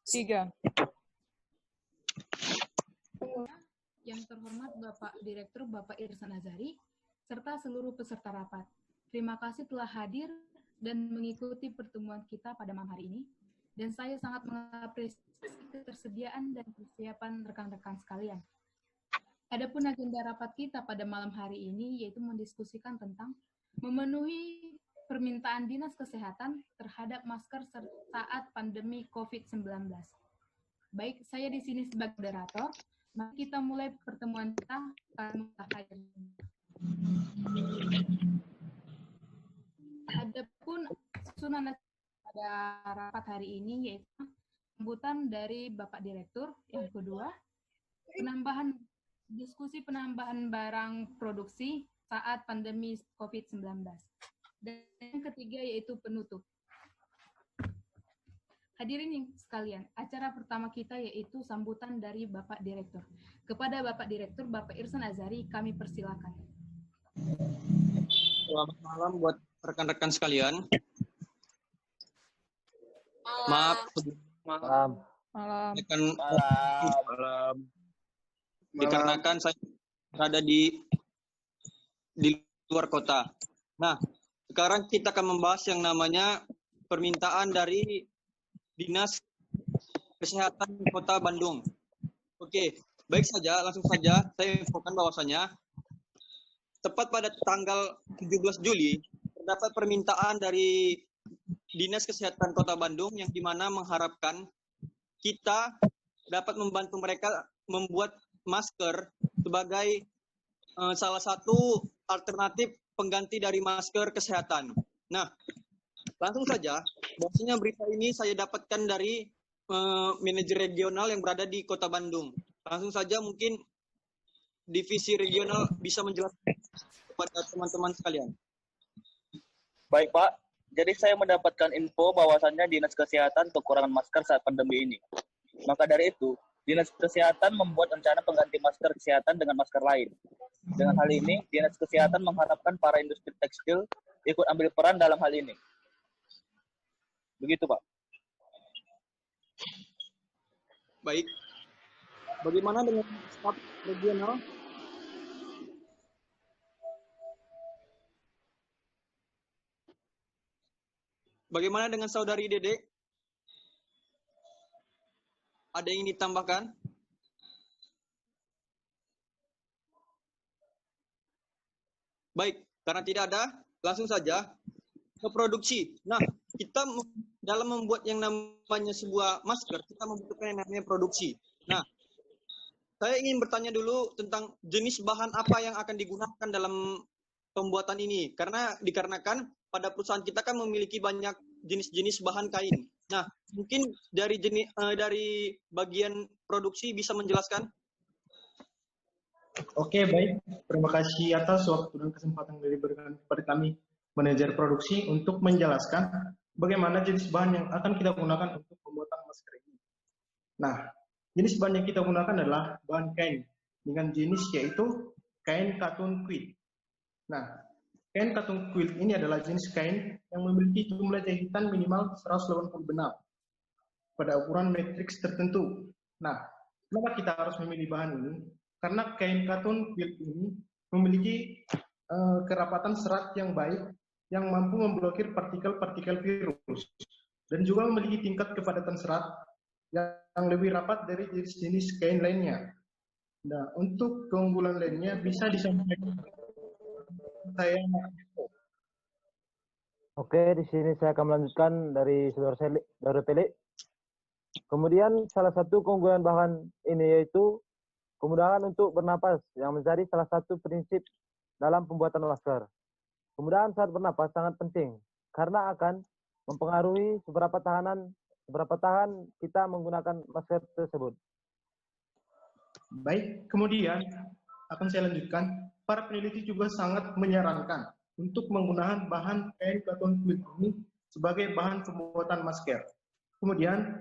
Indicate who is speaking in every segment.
Speaker 1: Tiga.
Speaker 2: Yang terhormat Bapak Direktur Bapak Irsan Azhari, serta seluruh peserta rapat. Terima kasih telah hadir dan mengikuti pertemuan kita pada malam hari ini. Dan saya sangat mengapresiasi ketersediaan dan persiapan rekan-rekan sekalian. Adapun agenda rapat kita pada malam hari ini yaitu mendiskusikan tentang memenuhi permintaan Dinas Kesehatan terhadap masker saat pandemi COVID-19. Baik, saya di sini sebagai moderator. Mari kita mulai pertemuan kita. Adapun susunan pada rapat hari ini yaitu sambutan dari Bapak Direktur, yang kedua diskusi penambahan barang produksi saat pandemi COVID-19, dan yang ketiga yaitu penutup. Hadirin yang sekalian, acara pertama kita yaitu sambutan dari Bapak Direktur. Kepada Bapak Direktur, Bapak Irsan Azhari, kami persilakan.
Speaker 3: Selamat malam buat rekan-rekan sekalian. Maaf.
Speaker 1: Malam.
Speaker 3: Dikarenakan saya berada di luar kota. Nah, sekarang kita akan membahas yang namanya permintaan dari Dinas Kesehatan Kota Bandung. Oke, baik saja, langsung saja saya infokan bahwasanya tepat pada tanggal 17 Juli terdapat permintaan dari Dinas Kesehatan Kota Bandung yang dimana mengharapkan kita dapat membantu mereka membuat masker sebagai salah satu alternatif pengganti dari masker kesehatan. Nah, langsung saja, bahwasanya berita ini saya dapatkan dari manajer regional yang berada di Kota Bandung. Langsung saja mungkin divisi regional bisa menjelaskan kepada teman-teman sekalian.
Speaker 4: Baik Pak, jadi saya mendapatkan info bahwasannya Dinas Kesehatan kekurangan masker saat pandemi ini. Maka dari itu, Dinas Kesehatan membuat rencana pengganti masker kesehatan dengan masker lain. Dengan hal ini, Dinas Kesehatan mengharapkan para industri tekstil ikut ambil peran dalam hal ini. Begitu, Pak.
Speaker 3: Baik. Bagaimana dengan staf regional? Bagaimana dengan Saudari Dede? Ada yang ditambahkan? Baik, karena tidak ada, langsung saja ke produksi. Nah, kita dalam membuat yang namanya sebuah masker, kita membutuhkan yang namanya produksi. Nah, saya ingin bertanya dulu tentang jenis bahan apa yang akan digunakan dalam pembuatan ini. Karena dikarenakan pada perusahaan kita kan memiliki banyak jenis-jenis bahan kain. Nah, mungkin dari bagian produksi bisa menjelaskan?
Speaker 5: Oke, baik. Terima kasih atas waktu dan kesempatan yang diberikan kepada kami, manajer produksi, untuk menjelaskan bagaimana jenis bahan yang akan kita gunakan untuk pembuatan masker ini. Nah, jenis bahan yang kita gunakan adalah bahan kain dengan jenis yaitu kain katun quilt. Nah, kain katun quilt ini adalah jenis kain yang memiliki jumlah jahitan minimal 180 benang pada ukuran matriks tertentu. Nah, kenapa kita harus memilih bahan ini? Karena kain katun quilt ini memiliki kerapatan serat yang baik yang mampu memblokir partikel-partikel virus dan juga memiliki tingkat kepadatan serat yang lebih rapat dari jenis-jenis kain lainnya. Nah, untuk keunggulan lainnya bisa disampaikan saya.
Speaker 6: Oke, di sini saya akan melanjutkan dari saudara Pele. Kemudian salah satu keunggulan bahan ini yaitu kemudahan untuk bernapas yang menjadi salah satu prinsip dalam pembuatan masker. Kemudahan saat bernapas sangat penting karena akan mempengaruhi seberapa tahan kita menggunakan masker tersebut.
Speaker 5: Baik, kemudian akan saya lanjutkan. Para peneliti juga sangat menyarankan untuk menggunakan bahan kain katun quilt ini sebagai bahan pembuatan masker. Kemudian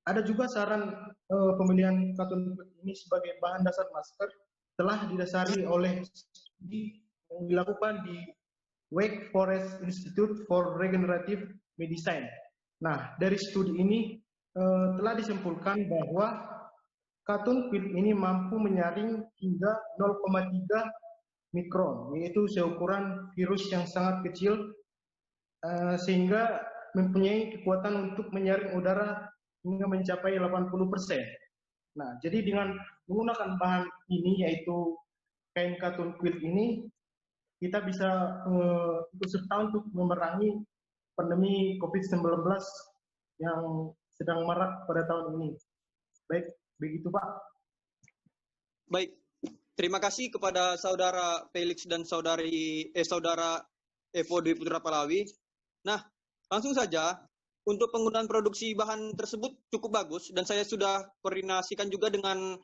Speaker 5: ada juga saran pemilihan katun quilt ini sebagai bahan dasar masker telah didasari oleh studi yang dilakukan di Wake Forest Institute for Regenerative Medicine. Nah, dari studi ini telah disimpulkan bahwa katun quilt ini mampu menyaring hingga 0,3 mikron, yaitu seukuran virus yang sangat kecil, sehingga mempunyai kekuatan untuk menyaring udara hingga mencapai 80%. Nah, jadi dengan menggunakan bahan ini, yaitu kain katun quilt ini, kita bisa ikut serta untuk memerangi pandemi COVID-19 yang sedang marak pada tahun ini. Baik, begitu Pak.
Speaker 3: Baik, terima kasih kepada saudara Felix dan saudara Evo Dwi Putra Palawi. Nah, langsung saja, untuk penggunaan produksi bahan tersebut cukup bagus, dan saya sudah koordinasikan juga dengan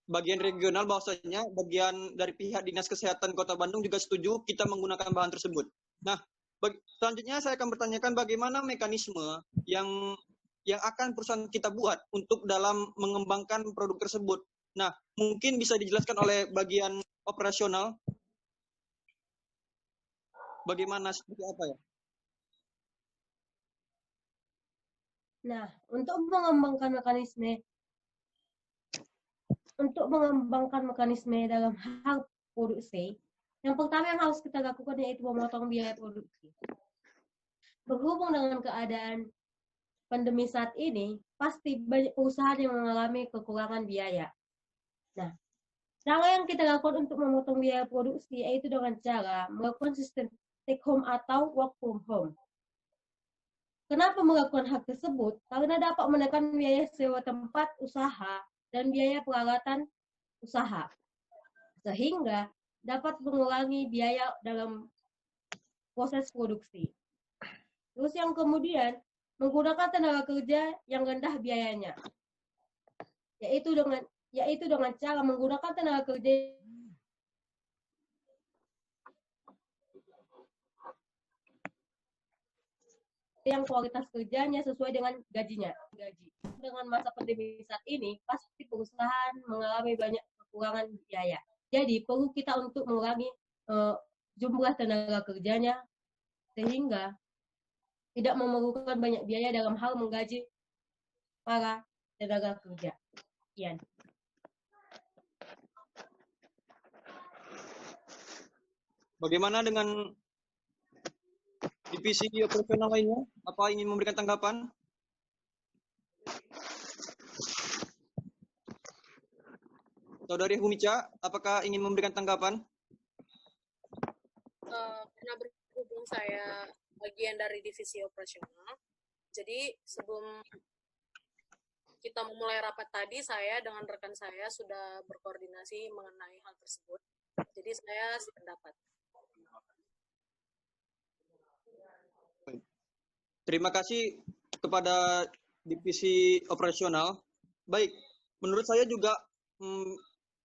Speaker 3: bagian regional, bahwasanya bagian dari pihak Dinas Kesehatan Kota Bandung juga setuju kita menggunakan bahan tersebut. Nah, selanjutnya saya akan bertanyakan bagaimana mekanisme yang akan perusahaan kita buat untuk dalam mengembangkan produk tersebut. Nah, mungkin bisa dijelaskan oleh bagian operasional bagaimana, seperti apa ya?
Speaker 1: Nah, untuk mengembangkan mekanisme dalam hal produksi, yang pertama yang harus kita lakukan yaitu memotong biaya produksi. Berhubung dengan keadaan pandemi saat ini, pasti banyak perusahaan yang mengalami kekurangan biaya. Nah, cara yang kita lakukan untuk memotong biaya produksi yaitu dengan cara melakukan sistem take home atau work from home. Kenapa melakukan hal tersebut? Karena dapat menekan biaya sewa tempat usaha dan biaya peralatan usaha, sehingga dapat mengurangi biaya dalam proses produksi. Terus yang kemudian, menggunakan tenaga kerja yang rendah biayanya, yaitu dengan cara menggunakan tenaga kerja yang kualitas kerjanya sesuai dengan gajinya. Dengan masa pandemi saat ini, pasti perusahaan mengalami banyak kekurangan biaya. Jadi perlu kita untuk mengurangi jumlah tenaga kerjanya, sehingga tidak memerlukan banyak biaya dalam hal menggaji para tenaga kerja. Sekian.
Speaker 3: Bagaimana dengan divisi operasional lainnya? Apa ingin memberikan tanggapan? Saudari Humica, apakah ingin memberikan tanggapan?
Speaker 7: Karena berhubung saya bagian dari divisi operasional, jadi sebelum kita memulai rapat tadi, saya dengan rekan saya sudah berkoordinasi mengenai hal tersebut. Jadi saya sependapat.
Speaker 3: Terima kasih kepada divisi operasional. Baik, menurut saya juga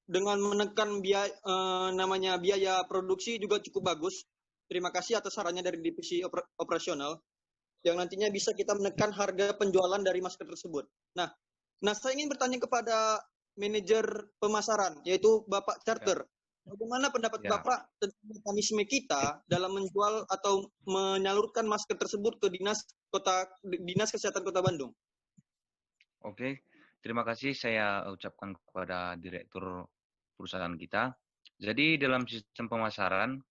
Speaker 3: dengan menekan biaya produksi juga cukup bagus. Terima kasih atas sarannya dari divisi operasional yang nantinya bisa kita menekan harga penjualan dari masker tersebut. Nah, saya ingin bertanya kepada manajer pemasaran, yaitu Bapak Charter. Bagaimana pendapat Bapak tentang mekanisme kita dalam menjual atau menyalurkan masker tersebut ke Dinas Kesehatan Kota Bandung?
Speaker 8: Oke, terima kasih saya ucapkan kepada Direktur perusahaan kita. Jadi dalam sistem pemasaran,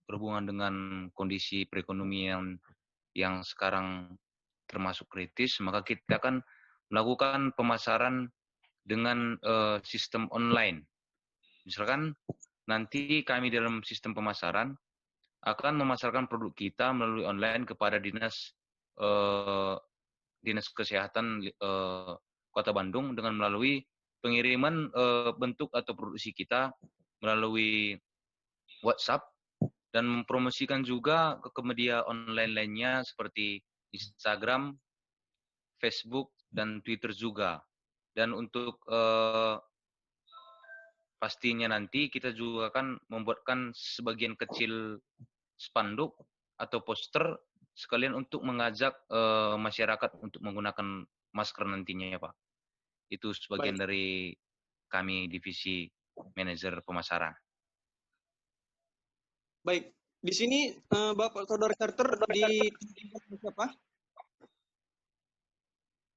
Speaker 8: berhubungan dengan kondisi perekonomian yang sekarang termasuk kritis, maka kita akan melakukan pemasaran dengan sistem online. Misalkan nanti kami dalam sistem pemasaran akan memasarkan produk kita melalui online kepada Dinas Kesehatan Kota Bandung dengan melalui pengiriman bentuk atau produksi kita melalui WhatsApp, dan mempromosikan juga ke media online lainnya seperti Instagram, Facebook, dan Twitter juga. Dan untuk pastinya nanti kita juga akan membuatkan sebagian kecil spanduk atau poster sekalian untuk mengajak masyarakat untuk menggunakan masker nantinya ya Pak. Itu sebagian dari kami divisi manajer pemasaran.
Speaker 3: Baik, di sini Bapak Saudara Charter di siapa?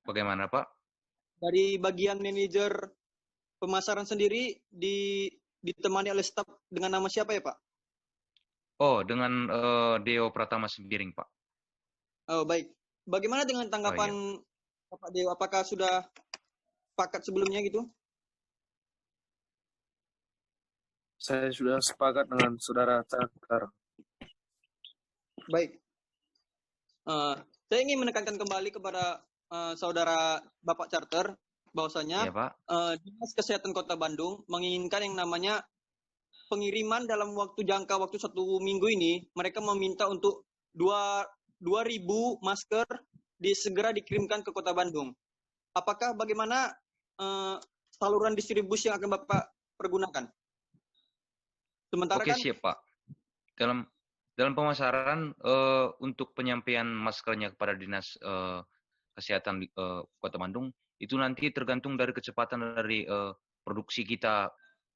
Speaker 8: Bagaimana, Pak?
Speaker 3: Dari bagian manajer pemasaran sendiri ditemani oleh staf dengan nama siapa ya, Pak?
Speaker 8: Oh, dengan Deo Pratama Sembiring, Pak.
Speaker 3: Oh, baik. Bagaimana dengan
Speaker 8: Oh,
Speaker 3: tanggapan
Speaker 8: iya.
Speaker 3: Bapak Deo? Apakah sudah sepakat sebelumnya gitu?
Speaker 9: Saya sudah sepakat dengan saudara Cakar.
Speaker 3: Baik. Saya ingin menekankan kembali kepada saudara Bapak Charter bahwasanya
Speaker 8: Iya, Pak.
Speaker 3: Dinas Kesehatan Kota Bandung menginginkan yang namanya pengiriman dalam jangka waktu 1 minggu ini. Mereka meminta untuk 2.000 masker segera dikirimkan ke Kota Bandung. Apakah bagaimana saluran distribusi yang akan Bapak pergunakan? Sementara
Speaker 8: Oke,
Speaker 3: kan
Speaker 8: siap, Pak. Dalam pemasaran untuk penyampaian maskernya kepada Dinas Kesehatan Kota Bandung itu nanti tergantung dari kecepatan dari produksi kita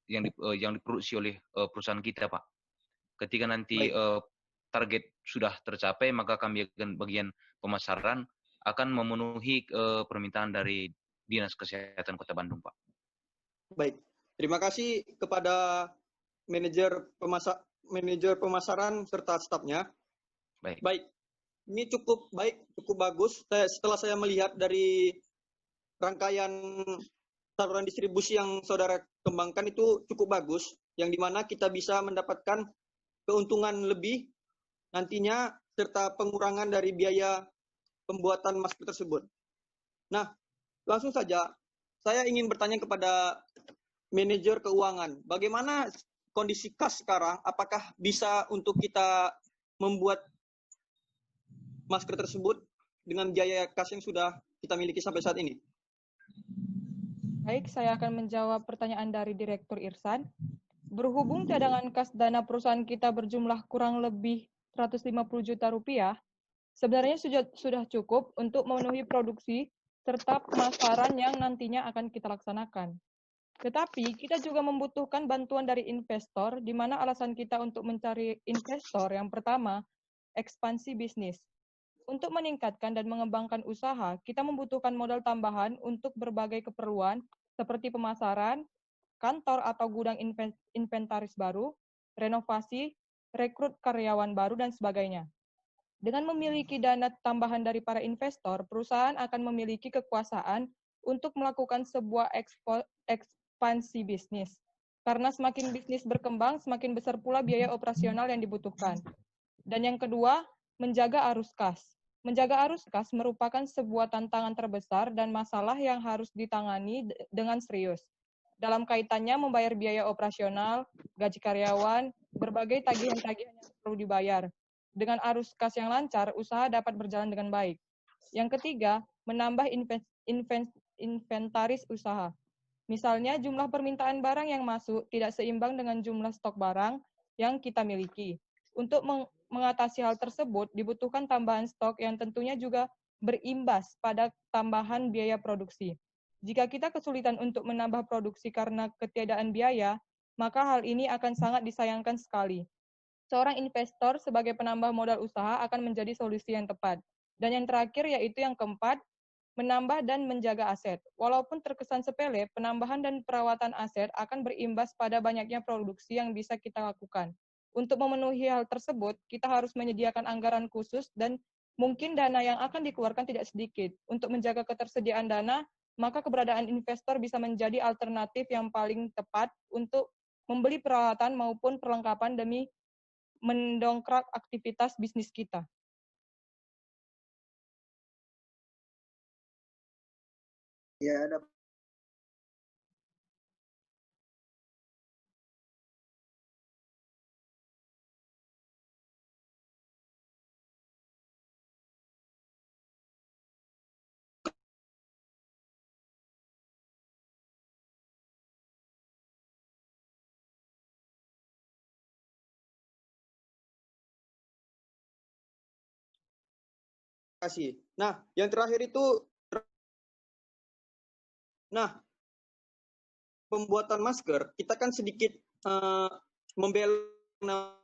Speaker 8: yang diproduksi oleh perusahaan kita, Pak. Ketika nanti target sudah tercapai, maka kami bagian pemasaran akan memenuhi permintaan dari Dinas Kesehatan Kota Bandung, Pak.
Speaker 3: baik. Terima kasih kepada manajer pemasaran serta stafnya. Baik. Ini cukup baik, cukup bagus. Setelah saya melihat dari rangkaian saluran distribusi yang saudara kembangkan itu cukup bagus, yang dimana kita bisa mendapatkan keuntungan lebih nantinya serta pengurangan dari biaya pembuatan masker tersebut. Nah, langsung saja saya ingin bertanya kepada manajer keuangan, bagaimana kondisi kas sekarang? Apakah bisa untuk kita membuat masker tersebut dengan biaya kas yang sudah kita miliki sampai saat ini?
Speaker 10: Baik, saya akan menjawab pertanyaan dari Direktur Irsan. Berhubung cadangan kas dana perusahaan kita berjumlah kurang lebih 150 juta rupiah, sebenarnya sudah cukup untuk memenuhi produksi serta pemasaran yang nantinya akan kita laksanakan. Tetapi kita juga membutuhkan bantuan dari investor, di mana alasan kita untuk mencari investor yang pertama, ekspansi bisnis. Untuk meningkatkan dan mengembangkan usaha, kita membutuhkan modal tambahan untuk berbagai keperluan seperti pemasaran, kantor atau gudang inventaris baru, renovasi, rekrut karyawan baru, dan sebagainya. Dengan memiliki dana tambahan dari para investor, perusahaan akan memiliki kekuasaan untuk melakukan sebuah ekspansi bisnis. Karena semakin bisnis berkembang, semakin besar pula biaya operasional yang dibutuhkan. Dan yang kedua, menjaga arus kas. Menjaga arus kas merupakan sebuah tantangan terbesar dan masalah yang harus ditangani dengan serius. Dalam kaitannya membayar biaya operasional, gaji karyawan, berbagai tagihan-tagihan yang perlu dibayar. Dengan arus kas yang lancar, usaha dapat berjalan dengan baik. Yang ketiga, menambah inventaris usaha. Misalnya, jumlah permintaan barang yang masuk tidak seimbang dengan jumlah stok barang yang kita miliki. Untuk mengatasi hal tersebut, dibutuhkan tambahan stok yang tentunya juga berimbas pada tambahan biaya produksi. Jika kita kesulitan untuk menambah produksi karena ketiadaan biaya, maka hal ini akan sangat disayangkan sekali. Seorang investor sebagai penambah modal usaha akan menjadi solusi yang tepat. Dan yang terakhir yaitu yang keempat, menambah dan menjaga aset. Walaupun terkesan sepele, penambahan dan perawatan aset akan berimbas pada banyaknya produksi yang bisa kita lakukan. Untuk memenuhi hal tersebut, kita harus menyediakan anggaran khusus dan mungkin dana yang akan dikeluarkan tidak sedikit. Untuk menjaga ketersediaan dana, maka keberadaan investor bisa menjadi alternatif yang paling tepat untuk membeli peralatan maupun perlengkapan demi mendongkrak aktivitas bisnis kita.
Speaker 11: Ya, ada.
Speaker 3: Kasih. Nah, yang terakhir itu, pembuatan masker, kita kan sedikit membela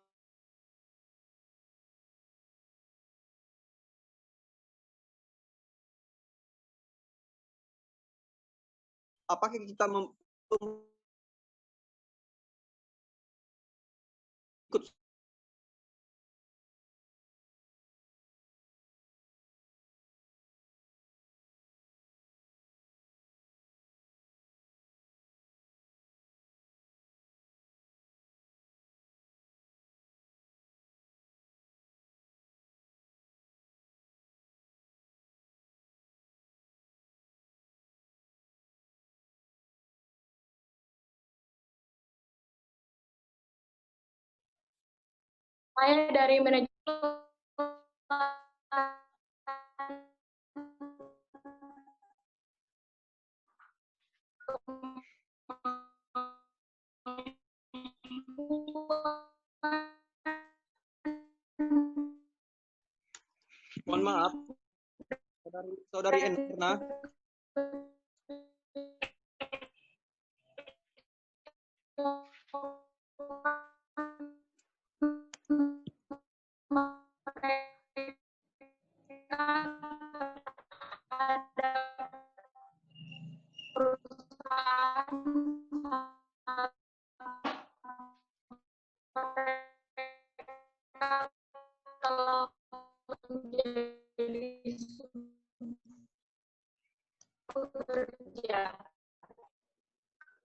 Speaker 3: apakah kita ikut
Speaker 12: Saya dari manajemen
Speaker 3: mohon maaf, saudari Erna.
Speaker 12: pekerja.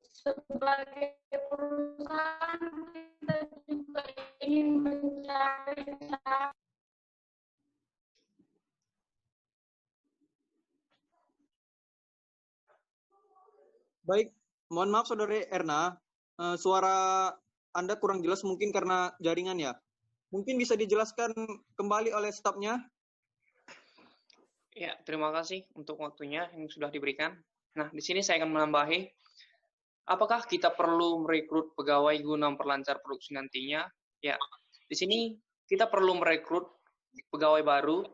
Speaker 12: Sebagai perusahaan kita juga ingin mencari
Speaker 3: Baik, mohon maaf saudari Erna, suara Anda kurang jelas mungkin karena jaringan ya. Mungkin bisa dijelaskan kembali oleh stafnya.
Speaker 13: Ya, terima kasih untuk waktunya yang sudah diberikan. Nah, di sini saya akan menambahi, apakah kita perlu merekrut pegawai guna memperlancar produksi nantinya? Ya, di sini kita perlu merekrut pegawai baru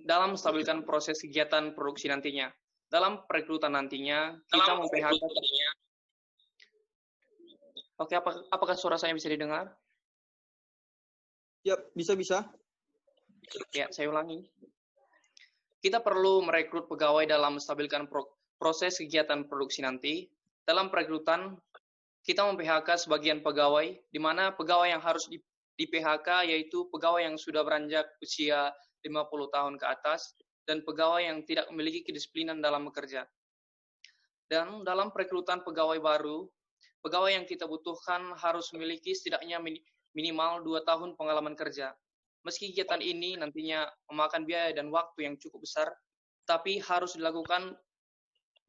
Speaker 13: dalam menstabilkan proses kegiatan produksi nantinya. Dalam perekrutan nantinya, kita memphk. Oke, apakah suara saya bisa didengar?
Speaker 3: Ya, bisa.
Speaker 13: Ya, saya ulangi. Kita perlu merekrut pegawai dalam menstabilkan proses kegiatan produksi nanti. Dalam perekrutan, kita mem-PHK sebagian pegawai, di mana pegawai yang harus di-PHK yaitu pegawai yang sudah beranjak usia 50 tahun ke atas, dan pegawai yang tidak memiliki kedisiplinan dalam bekerja. Dan dalam perekrutan pegawai baru, pegawai yang kita butuhkan harus memiliki setidaknya minimal 2 tahun pengalaman kerja. Meski kegiatan ini nantinya memakan biaya dan waktu yang cukup besar, tapi harus dilakukan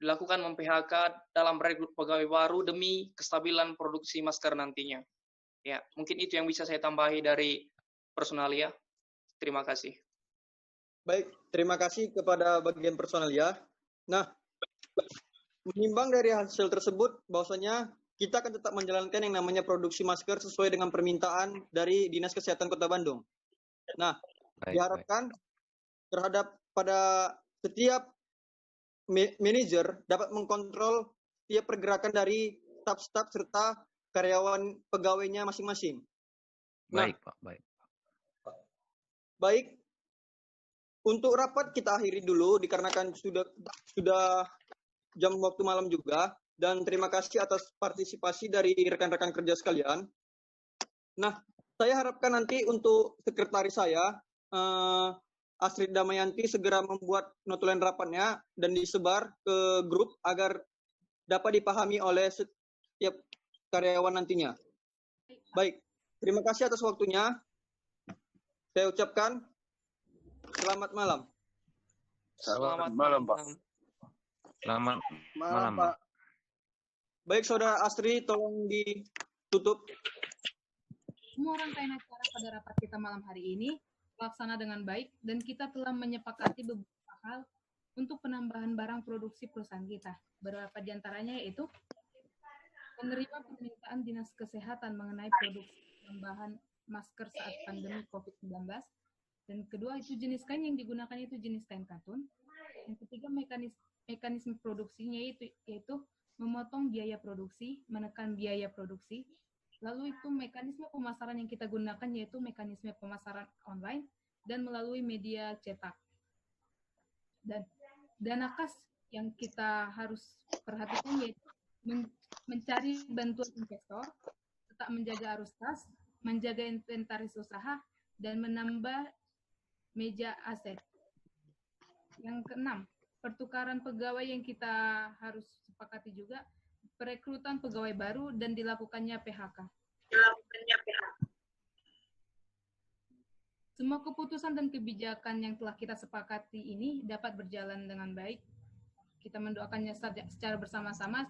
Speaker 13: mem-PHK dalam merekrut pegawai baru demi kestabilan produksi masker nantinya. Ya, mungkin itu yang bisa saya tambahi dari personalia. Terima kasih.
Speaker 3: Baik, terima kasih kepada bagian personalia. Nah, menimbang dari hasil tersebut, bahwasanya kita akan tetap menjalankan yang namanya produksi masker sesuai dengan permintaan dari Dinas Kesehatan Kota Bandung. Nah, diharapkan terhadap pada setiap manajer dapat mengkontrol setiap pergerakan dari staf-staf serta karyawan pegawainya masing-masing.
Speaker 8: Baik, Pak. Baik.
Speaker 3: Baik. Untuk rapat kita akhiri dulu dikarenakan sudah jam waktu malam juga, dan terima kasih atas partisipasi dari rekan-rekan kerja sekalian. Nah, saya harapkan nanti untuk sekretaris saya, Astrid Damayanti, segera membuat notulen rapatnya dan disebar ke grup agar dapat dipahami oleh setiap karyawan nantinya. Baik, terima kasih atas waktunya. Saya ucapkan selamat malam.
Speaker 9: Selamat malam, Pak.
Speaker 8: Selamat malam, Pak.
Speaker 3: Baik, Saudara Astri, tolong ditutup.
Speaker 2: Semua rangkaian acara pada rapat kita malam hari ini terlaksana dengan baik dan kita telah menyepakati beberapa hal untuk penambahan barang produksi perusahaan kita. Beberapa di antaranya yaitu menerima permintaan Dinas Kesehatan mengenai produksi penambahan masker saat pandemi COVID-19. Dan kedua, itu jenis kain yang digunakan itu jenis kain katun. Yang ketiga, mekanisme produksinya yaitu memotong biaya produksi, menekan biaya produksi. Lalu itu mekanisme pemasaran yang kita gunakan yaitu mekanisme pemasaran online dan melalui media cetak. Dan dana kas yang kita harus perhatikan yaitu mencari bantuan investor, tetap menjaga arus kas, menjaga inventaris usaha, dan menambah meja aset. Yang keenam, pertukaran pegawai yang kita harus sepakati juga, perekrutan pegawai baru dan dilakukannya PHK. Semua keputusan dan kebijakan yang telah kita sepakati ini dapat berjalan dengan baik. Kita mendoakannya secara bersama-sama,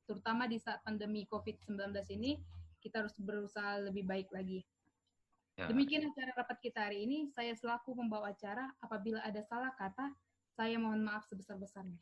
Speaker 2: terutama di saat pandemi COVID-19 ini, kita harus berusaha lebih baik lagi.
Speaker 8: Ya.
Speaker 2: Demikian acara rapat kita hari ini. Saya selaku pembawa acara, apabila ada salah kata, saya mohon maaf sebesar-besarnya.